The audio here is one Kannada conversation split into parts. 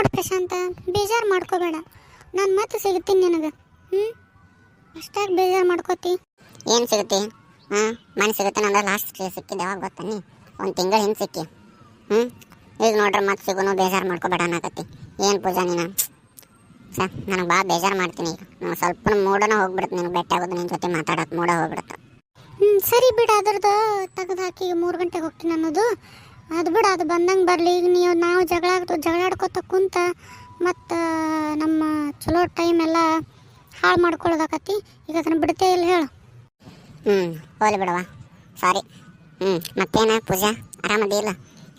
ನೋಡು ಪ್ರಶಾಂತ, ಬೇಜಾರು ಮಾಡ್ಕೋಬೇಡ, ನಾನು ಮತ್ತೆ ಸಿಗ್ತೀನಿ ನಿನಗೆ. ಅಷ್ಟಾಗಿ ಬೇಜಾರು ಮಾಡ್ಕೋತಿ? ಏನು ಸಿಗುತ್ತೆ? ಮನೆ ಸಿಗುತ್ತೆ ಅಂದ್ರೆ ಲಾಸ್ಟ್ ಸಿಕ್ಕಿದ್ದು ಯಾವಾಗ ಗೊತ್ತಾನಿ? ಒಂದು ತಿಂಗಳು ಹಿಂದೆ ಸಿಕ್ಕಿ. ಈಗ ನೋಡ್ರಿ ಮತ್ತೆ ಸಿಗೋನು ಬೇಜಾರು ಮಾಡ್ಕೋಬೇಡ ಅನ್ನಕತ್ತಿ. ಏನು ಪೂಜಾ ನೀನು ನನಗೆ ಭಾಳ ಬೇಜಾರು ಮಾಡ್ತೀನಿ. ಈಗ ನಾನು ಸ್ವಲ್ಪ ಮೂಡನ ಹೋಗ್ಬಿಡುತ್ತೆ, ನಿನಗೆ ಭೇಟಿ ಆಗೋದು, ನಿನ್ನ ಜೊತೆ ಮಾತಾಡೋದು ಮೂಡ ಹೋಗ್ಬಿಡುತ್ತೆ. ಸರಿ ಬಿಡು, ಅದ್ರದ್ದು ತೆಗೆದು ಹಾಕಿ 3 ಗಂಟೆಗೆ ಹೋಗ್ತೀನಿ ಅನ್ನೋದು. ಅದು ಬಿಡು, ಅದು ಬಂದಂಗೆ ಬರಲಿ. ಈಗ ನಾವು ಜಗಳಾಡ್ಕೊತ ಕುಂತ ಮತ್ತು ನಮ್ಮ ಚಲೋ ಟೈಮ್ ಎಲ್ಲ ಹಾಳು ಮಾಡ್ಕೊಳ್ಳೋದಾಕತಿ. ಈಗ ಅದನ್ನು ಬಿಡ್ತೇ ಇಲ್ಲ ಹೇಳು. ಹೋಲಿ ಬಿಡವಾ, ಸಾರಿ. ಮತ್ತೇನ ಪೂಜಾ, ಆರಾಮದಿ ಇಲ್ಲ?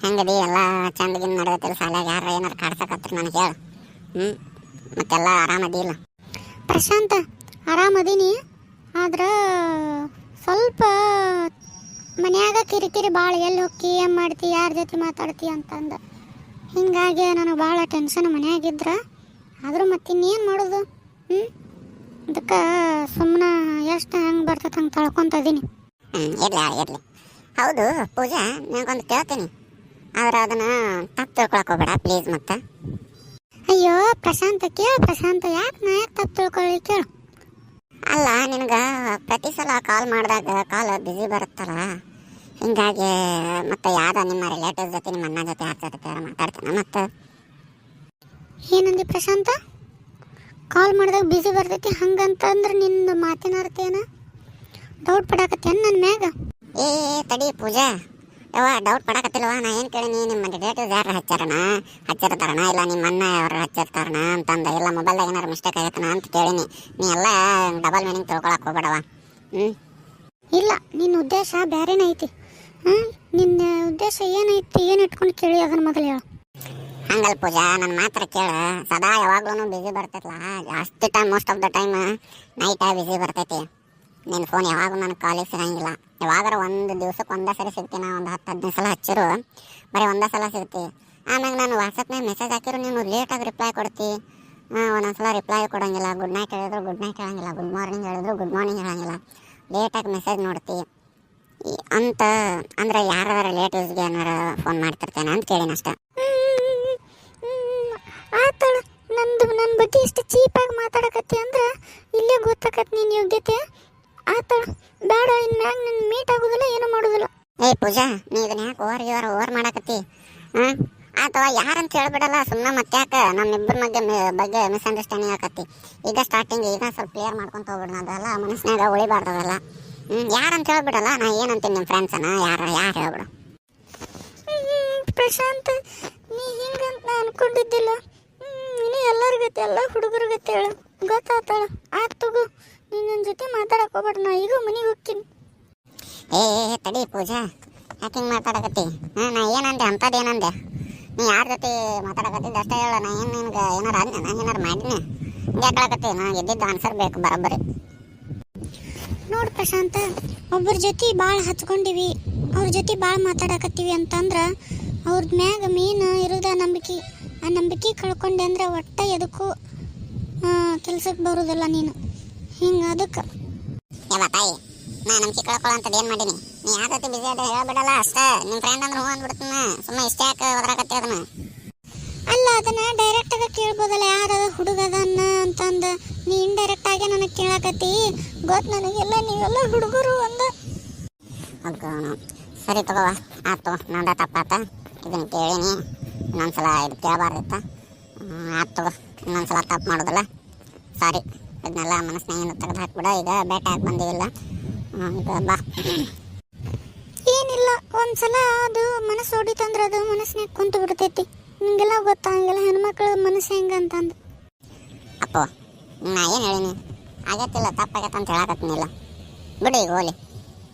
ಹೆಂಗದಿ? ಎಲ್ಲ ಚಂದಗಿನ ನಡೆದತ್ತಿಲ್ಲ? ಸಾಲಾಗ ಯಾರು ಏನಾರು ಕಾಡ್ಸಕತ್ರಿ ನನಗೆ ಹೇಳು. ಮತ್ತೆಲ್ಲ ಆರಾಮದಿ ಇಲ್ಲ? ಪ್ರಶಾಂತ, ಆರಾಮದೀನಿ. ಆದ್ರೆ ಸ್ವಲ್ಪ ಮನ್ಯಾಗ ಕಿರಿಕಿರಿ ಭಾಳ, ಎಲ್ಲಿ ಹೋಗಿ ಏನು ಮಾಡ್ತಿ, ಯಾರ ಜೊತೆ ಮಾತಾಡ್ತಿ ಅಂತಂದು. ಹಿಂಗಾಗಿ ನನಗೆ ಭಾಳ ಟೆನ್ಷನ್ ಮನ್ಯಾಗಿದ್ರೆ. ಆದರೂ ಮತ್ತಿನ್ನೇನು ಮಾಡೋದು? ಅದಕ್ಕೆ ಸುಮ್ಮನೆ ಎಷ್ಟು ಹೆಂಗೆ ಬರ್ತದೆ ಹಂಗೆ ತಳ್ಕೊತ ಇದೀನಿ. ಇರಲಿ. ಹೌದು ಪೂಜಾ, ನಿನಗೊಂದು ಕೇಳ್ತೀನಿ, ಆದ್ರೆ ಅದನ್ನು ತಪ್ಪು ತಿಳ್ಕೊಳಕ್ಕೆ ಹೋಗ್ಬೇಡ ಪ್ಲೀಸ್. ಮತ್ತೆ ಅಯ್ಯೋ ಪ್ರಶಾಂತ, ಕೇಳು ಪ್ರಶಾಂತ, ಯಾಕೆ ತಪ್ಪು ತಿಳ್ಕೊಳ್ಳಿ, ಕೇಳು. ಅಲ್ಲ, ನಿನಗೆ ಪ್ರತಿ ಸಲ ಕಾಲ್ ಮಾಡಿದಾಗ ಕಾಲ್ ಬ್ಯುಸಿ ಬರುತ್ತಲ್ಲ, ಹಿಂಗಾಗಿ ಮತ್ತೆ ಯಾವ್ದೋ ನಿಮ್ಮ ರಿಲೇಟಿವ್ಸ್ ಜೊತೆ, ನಿಮ್ಮ ಅಣ್ಣ ಜೊತೆ ಯಾರ ಜೊತೆ ಮಾತಾಡ್ತಾನೆ ಮತ್ತೆ? ಏನಂದಿ ಪ್ರಶಾಂತ? ಕಾಲ್ ಮಾಡಿದಾಗ ಬ್ಯುಸಿ ಬರ್ತೈತಿ ಹಂಗಂತಂದ್ರೆ ನಿನ್ನ ಮಾತಿನ ಅರ್ಥ ಏನ? ಡೌಟ್ ಪಡಾಕತ್ತೇನು ನನ್ನ ಮ್ಯಾಗ? ಏ ತಡಿ ಪೂಜಾ, ಯವ್ವ ಡೌಟ್ ಪಡಾಕತ್ತಿಲ್ವ? ನಾ ಏನು ಕೇಳೀನಿ, ನಿಮ್ಮ ರಿಲೇಟಿವ್ಸ್ ಯಾರು ಹಚ್ಚಿರ್ತಾರಣ ಇಲ್ಲ ನಿಮ್ಮ ಅಣ್ಣ ಯಾರು ಹಚ್ಚಿರ್ತಾರಣ ಅಂತಂದ, ಇಲ್ಲ ಮೊಬೈಲ್ದಾಗ ಏನಾರು ಮಿಸ್ಟೇಕ್ ಆಗತ್ತನ ಅಂತ ಕೇಳೀನಿ. ನೀ ಎಲ್ಲ ಡಬಲ್ ಮೀನಿಂಗ್ ತಿಳ್ಕೊಳಕ್ಕೆ ಹೋಗ್ಬೇಡವ. ಇಲ್ಲ, ನಿನ್ನ ಉದ್ದೇಶ ಬೇರೆನೇ ಐತಿ. ನಿನ್ನ ಉದ್ದೇಶ ಏನೈತಿ, ಏನು ಇಟ್ಕೊಂಡು ಕೇಳಿ ಅದನ್ನ ಮೊದಲು ಹೇಳು. ಹಂಗಲ್ ಪೂಜಾ, ನನ್ನ ಮಾತ್ರ ಕೇಳ. ಸದಾ ಯಾವಾಗ್ಲೂ ಬಿಸಿ ಬರ್ತೈತಲ್ಲ, ಜಾಸ್ತಿ time, most of the time night ಬಿಸಿ ಬರ್ತೈತಿ. ನಿನ್ನ ಫೋನ್ ಯಾವಾಗೂ ನನಗೆ ಕಾಲಿಗೆ ಸಿಗಂಗಿಲ್ಲ. ಯಾವಾಗಾರ ಒಂದು ದಿವ್ಸಕ್ಕೆ ಒಂದೇ ಸರಿ ಸಿಗ್ತೀನಿ. ಒಂದು 10-15 ಸಲ ಹಚ್ಚಿರು, ಬರೀ ಒಂದೇ ಸಲ ಸಿಗ್ತೀವಿ. ಆಮ್ಯಾಗ ನಾನು ವಾಟ್ಸಪ್ನಾಗ ಮೆಸೇಜ್ ಹಾಕಿರು ನೀನು ಲೇಟಾಗಿ ರಿಪ್ಲೈ ಕೊಡ್ತಿ. ಒಂದೊಂದ್ಸಲ ರಿಪ್ಲೈ ಕೊಡೋಂಗಿಲ್ಲ. ಗುಡ್ ನೈಟ್ ಹೇಳಿದ್ರು ಗುಡ್ ನೈಟ್ ಹೇಳಂಗಿಲ್ಲ, ಗುಡ್ ಮಾರ್ನಿಂಗ್ ಹೇಳಿದ್ರು ಗುಡ್ ಮಾರ್ನಿಂಗ್ ಹೇಳಂಗಿಲ್ಲ. ಲೇಟಾಗಿ ಮೆಸೇಜ್ ನೋಡ್ತಿ ಅಂತ ಅಂದರೆ ಯಾರ ರಿಲೇಟಿವ್ಸ್ಗೆ ಏನಾರ ಫೋನ್ ಮಾಡ್ತಿರ್ತೇನೆ ಅಂತ ಕೇಳಿನಷ್ಟೆ. ಆತಳ, ನನ್ನ ಬಗ್ಗೆ ಇಷ್ಟು ಚೀಪಾಗಿ ಮಾತಾಡಕತ್ತಿ ಅಂದ್ರೆ ಇಲ್ಲೇ ಗೊತ್ತಾಕತ್ ನಿನ್ನ ಯೋಗ್ಯತೆ. ಆತಳ, ಬೇಡ, ಇನ್ಮ್ಯಾಗ ನಿನ್ನ ಮೀಟ್ ಆಗೋದಿಲ್ಲ, ಏನೂ ಮಾಡೋದಿಲ್ಲ. ಏ ಪೂಜಾ, ನೀ ಇದನ್ನ ಯಾಕೆ ಓವರ್ ಮಾಡಾಕತ್ತಿ? ಅಥವಾ ಯಾರಂತ ಹೇಳ್ಬಿಡಲ್ಲ ಸುಮ್ಮನೆ. ಮತ್ತೆ ಯಾಕೆ ನಮ್ಮಿಬ್ಬರ ಬಗ್ಗೆ ಮಿಸ್ಅಂಡರ್ಸ್ಟ್ಯಾಂಡಿಂಗ್ ಆಕತ್ತಿ? ಈಗ ಸ್ಟಾರ್ಟಿಂಗ್, ಈಗ ಸ್ವಲ್ಪ ಕ್ಲಿಯರ್ ಮಾಡ್ಕೊಂತ ಹೋಗ್ಬಿಡೋಣ, ಅದೆಲ್ಲ ಮನಸ್ಸಿನಾಗ ಉಳಿಬಾರ್ದಲ್ಲ. ಯಾರಂತ ಹೇಳ್ಬಿಡಲ್ಲ, ನಾ ಏನಂತೀನಿ ನಿಮ್ಮ ಫ್ರೆಂಡ್ಸನ ಯಾರು ಹೇಳ್ಬಿಡು. ಪ್ರಶಾಂತ್, ನೀ ಹಿಂಗಂತ ನಾ ಅನ್ಕೊಂಡಿದ್ದಿಲ್ಲ. ನೀನು ಎಲ್ಲರ ಗತಿ, ಎಲ್ಲ ಹುಡುಗರ ಗತಿ ಹೇಳು, ಗೊತ್ತಾತಳ. ಆಯ್ತು ತಗೋ, ನೀನು ನನ್ನ ಜೊತೆ ಮಾತಾಡಕ್ಕೆ ಹೋಗ್ಬೇಡ, ನಾ ಈಗ ಮನೆಗೆ ಹೋಗ್ತೀನಿ. ಏ ತಡಿ ಪೂಜಾ, ಯಾಕೆ ಹಿಂಗೆ ಮಾತಾಡಕತ್ತಿ? ನಾ ಏನಂದೆ, ಅಂಥದ್ದು ಏನಂದೆ? ನೀ ಯಾರ ಜೊತೆ ಮಾತಾಡಕತ್ತಿದ್ದೆ ಅಷ್ಟೇ ಹೇಳ. ನಾ ಏನು ನಿನ್ಗೆ ಏನಾರು ಅಂದೆ? ನಾನು ಏನಾರು ಮಾಡಿನಿ? ಹಿಂಗೆ ಹೇಳಕತ್ತಿ? ನನಗೆ ಇದ್ದಿದ್ದು ಆನ್ಸರ್ ಬೇಕು ಬರೋಬ್ಬರಿ. ನೋಡು ಪ್ರಶಾಂತ, ಒಬ್ಬರ ಜೊತೆ ಭಾಳ ಹಚ್ಕೊಂಡಿವಿ, ಅವ್ರ ಜೊತೆ ಭಾಳ ಮಾತಾಡಕತ್ತೀವಿ ಅಂತಂದ್ರೆ ಅವ್ರದ್ದು ಮ್ಯಾಗ ಮೇನ್ ಇರೋದ ನಂಬಿಕೆ. ಆ ನಂಬಿಕೆ ಕಳ್ಕೊಂಡೆ ಅಂದ್ರೆ ಒಟ್ಟ ಎದಕ್ಕೂ ಕೆಲ್ಸಕ್ಕೆ ಬರೋದಿಲ್ಲ ನೀನು. ಹಿಂಗೆ ಅದಕ್ಕೆ ಯಾವ ತಾಯಿ, ನಾ ನಂಬಿಕೆ ಕಳ್ಕೊಳ್ಳೋಂಥದ್ದು ಏನು ಮಾಡೀನಿ? ನೀ ಯಾರ ಜೊತೆ ಬಿಸಿ ಅದ ಹೇಳ್ಬಿಡಲ್ಲ ಅಷ್ಟೇ. ನಿಮ್ಮ ಫ್ರೆಂಡ್ ಅಂದ್ರೆ ಹೂ ಅಂದ್ಬಿಡ್ತೀನಿ. ಸುಮ್ಮನೆ ಇಷ್ಟೇ ಯಾಕೆ ಒದರಾಕತ್ತಿ ಅದನ್ನ? ಅಲ್ಲ, ಅದನ್ನ ಡೈರೆಕ್ಟಾಗಿ ಕೇಳ್ಬೋದಲ್ಲ, ಯಾರದ ಹುಡುಗದನ್ನ ಅಂತಂದು. ನೀ ಇಂಡೈರೆಕ್ಟಾಗಿ ನನಗೆ ಕೇಳಕತ್ತಿ, ಗೊತ್ತು ನನಗೆಲ್ಲ, ನೀವೆಲ್ಲ ಹುಡುಗರು ಅಂದ. ಸರಿ ತಗೋವ, ಆಯ್ತು, ನಂದ ತಪ್ಪಾತ. ಇದನ್ನು ಕೇಳೀನಿ, ಇನ್ನೊಂದ್ಸಲ ಇದು ಕೇಳಬಾರ್ದಿತ್ತ. ಆಯ್ತು ತಗೋ, ಇನ್ನೊಂದ್ಸಲ ತಪ್ಪು ಮಾಡೋದಲ್ಲ, ಸಾರಿ. ಇದನ್ನೆಲ್ಲ ಮನಸ್ಸಿನಾಗ ತೆಗೆದು ಹಾಕ್ಬಿಡ. ಈಗ ಬೇಟೆ ಹಾಕಿ ಬಂದಿವಿಲ್ಲ, ಈಗ ಬಾ. ಏನಿಲ್ಲ, ಒಂದ್ಸಲ ಅದು ಮನಸ್ಸು ಹೊಡಿತಂದ್ರೆ ಅದು ಮನಸ್ಸಿನಾಗ ಕುಂತು ಬಿಡ್ತೈತಿ. ನಿಂಗೆಲ್ಲ ಗೊತ್ತಾ, ಹಂಗೆಲ್ಲ ಹೆಣ್ಮಕ್ಳ ಮನಸ್ಸು ಹೆಂಗಂತಂದು. ಅಪ್ಪೋ, ನಾ ಏನು ಹೇಳೀನಿ? ಆಗತ್ತಿಲ್ಲ, ತಪ್ಪಾಗತ್ತೆ ಅಂತ ಹೇಳಕತ್ತೀನಿಲ್ಲ. ಬಿಡು ಈಗ ಹೋಲಿ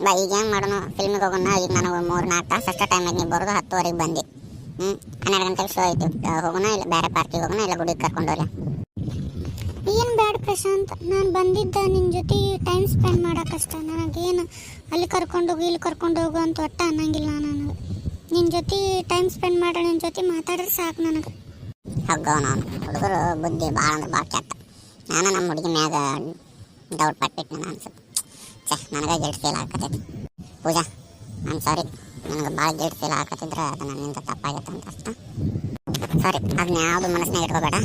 ಬಾ. ಈಗ ಏನು ಮಾಡೋಣ, ಫಿಲ್ಮಿಗೆ ಹೋಗೋಣ. ಈಗ ನನಗೆ 3-4 ತಾಸು ಅಷ್ಟೇ ಟೈಮಿಗೆ ನೀವು ಬರೋದು 10:30ಗೆ ಬಂದು 12 ಗಂಟೆಗೆ ಶೋ ಐತಿ. ಹೋಗೋಣ, ಇಲ್ಲ ಬೇರೆ ಪಾರ್ಕಿಗೆ ಹೋಗೋಣ, ಇಲ್ಲ ಗುಡಿಗೆ ಕರ್ಕೊಂಡೋಗ್ಲಿ. ಏನು ಬೇಡ ಪ್ರಶಾಂತ್, ನಾನು ಬಂದಿದ್ದ ನಿನ್ನ ಜೊತೆ ಟೈಮ್ ಸ್ಪೆಂಡ್ ಮಾಡೋಕ್ಕಷ್ಟ. ನನಗೇನು ಅಲ್ಲಿ ಕರ್ಕೊಂಡೋಗು ಇಲ್ಲಿ ಕರ್ಕೊಂಡೋಗು ಅಂತ ಒಟ್ಟ ಅನ್ನಂಗಿಲ್ಲ. ನನಗೆ ನಿನ್ನ ಜೊತೆ ಟೈಮ್ ಸ್ಪೆಂಡ್ ಮಾಡೋಣ, ನಿನ್ನ ಜೊತೆ ಮಾತಾಡಿದ್ರೆ ಸಾಕು ನನಗೆ. ಹೋಗೋ, ನಾನು ಹುಡುಗರು ಬುದ್ಧಿ ಭಾಳ ಅಂದ್ರೆ ಭಾಳ ಕೆಟ್ಟ. ನಾನು ನಮ್ಮ ಹುಡುಗಿ ಮ್ಯಾಗ ಡೌಟ್ ಪಟ್ಬಿಟ್ಟು ನಾನು ಅನ್ಸುತ್ತೆ. ನನಗೆ ಗಿಲ್ಟ್ ಫೀಲ್ ಆಗತ್ತೈತಿ. Pooja, I am sorry. ನನಗೆ ಭಾಳ ಗಿಲ್ಟ್ ಫೀಲ್ ಆಗತ್ತಿದ್ರೆ ಅದು ನನ್ನಿಂದ ತಪ್ಪಾಗತ್ತೆ ಅಂತ ಅರ್ಥ. ಸಾರಿ ಅದನ್ನ ಯಾವುದು ಮನಸ್ಸಿನಾಗ ಇಟ್ಕೋಬೇಡ.